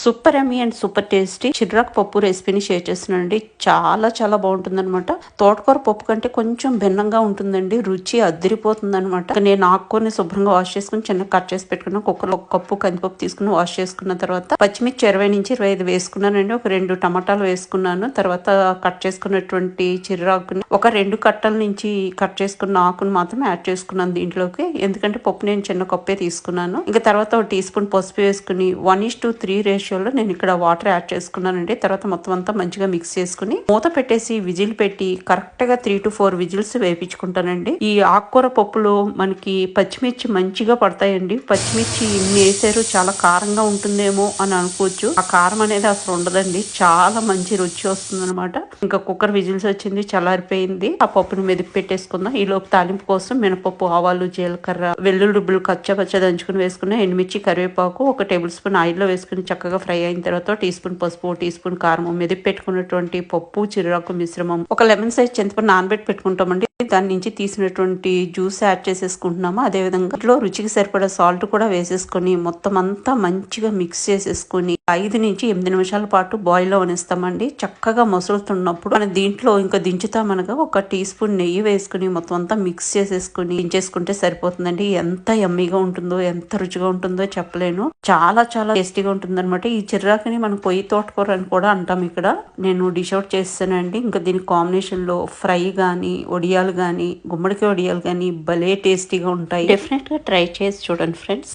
Super yummy and super tasty చిర్రాకు పప్పు రెసిపీని షేర్ చేస్తున్నానండి. చాలా చాలా బాగుంటుంది అనమాట. తోటకూర పప్పు కంటే కొంచెం భిన్నంగా ఉంటుందండి. రుచి అదిరిపోతుంది అనమాట. నేను ఆకుకూరని శుభ్రంగా వాష్ చేసుకుని చిన్న కట్ చేసి పెట్టుకున్నాను. కుక్కర్లో ఒక కప్పు కందిపప్పు తీసుకుని వాష్ చేసుకున్న తర్వాత పచ్చిమిర్చి 20 నుంచి 25 వేసుకున్నానండి. ఒక 2 టమాటాలు వేసుకున్నాను. తర్వాత కట్ చేసుకున్నటువంటి చిర్రాకుని ఒక 2 కట్టల నుంచి కట్ చేసుకున్న ఆకును మాత్రం యాడ్ చేసుకున్నాను దీంట్లోకి. ఎందుకంటే పప్పు నేను చిన్న కప్పే తీసుకున్నాను. ఇంకా తర్వాత ఒక టీ స్పూన్ పసుపు వేసుకుని 1:3 రేషియోలో నేను ఇక్కడ వాటర్ యాడ్ చేసుకున్నానండి. తర్వాత మొత్తం అంతా మంచిగా మిక్స్ చేసుకుని మూత పెట్టేసి విజిల్ పెట్టి కరెక్ట్ గా 3 to 4 విజిల్స్ వేయించుకుంటానండి. ఈ ఆకుకూర పప్పులో మనకి పచ్చిమిర్చి మంచిగా పడతాయండి. పచ్చిమిర్చి ఇన్ని వేసారు, చాలా కారంగా ఉంటుందేమో అని అనుకోవచ్చు. ఆ కారం అనేది అసలు ఉండదండి. చాలా మంచి రుచి వస్తుంది అనమాట. ఇంకా కుక్కర్ విజిల్స్ వచ్చింది, చల్లారిపోయింది. ఆ పప్పుని మెదిపి పెట్టేసుకుందాం. ఈ లోపు తాలింపు కోసం మినపప్పు, ఆవాలు, జీలకర్ర, వెల్లుల్లి రుబ్బులు కచ్చా దంచుకుని వేసుకున్న ఎండుమిర్చి, కరివేపాకు ఒక టేబుల్ స్పూన్ ఆయిల్లో వేసుకుని చక్కగా ఫ్రై అయిన తర్వాత టీ స్పూన్ పసుపు, టీ స్పూన్ కారం, మెదిపి పెట్టుకున్నటువంటి పప్పు చిర్రాకు మిశ్రమం, ఒక లెమన్ సైజ్ చింతపండు నానబెట్టి పెట్టుకుంటామండి. దాని నుంచి తీసినటువంటి జ్యూస్ యాడ్ చేసేసుకుంటున్నాము. అదే విధంగా ఇంట్లో రుచికి సరిపడా సాల్ట్ కూడా వేసేసుకొని మొత్తం అంతా మంచిగా మిక్స్ చేసేసుకుని 5 నుంచి 8 నిమిషాల పాటు బాయిల్ లో వనిస్తామండి. చక్కగా మసులుతున్నప్పుడు మనం దీంట్లో ఇంకా దించుతామనగా ఒక టీ స్పూన్ నెయ్యి వేసుకుని మొత్తం అంతా మిక్స్ చేసేసుకుని దించేసుకుంటే సరిపోతుందండి. ఎంత యమ్మీగా ఉంటుందో, ఎంత రుచిగా ఉంటుందో చెప్పలేను. చాలా చాలా టేస్టీగా ఉంటుంది అనమాట. ఈ చిర్రాకుని మనం పొయ్యి తోటకూర అని కూడా అంటాం. ఇక్కడ నేను డిష్ అవుట్ చేస్తానండి. ఇంకా దీని కాంబినేషన్ లో ఫ్రై గానీ, వడియాలు గానీ, గుమ్మడికాయ వడియాలు గానీ భలే టేస్టీగా ఉంటాయి. డెఫినెట్ గా ట్రై చేసి చూడండి ఫ్రెండ్స్.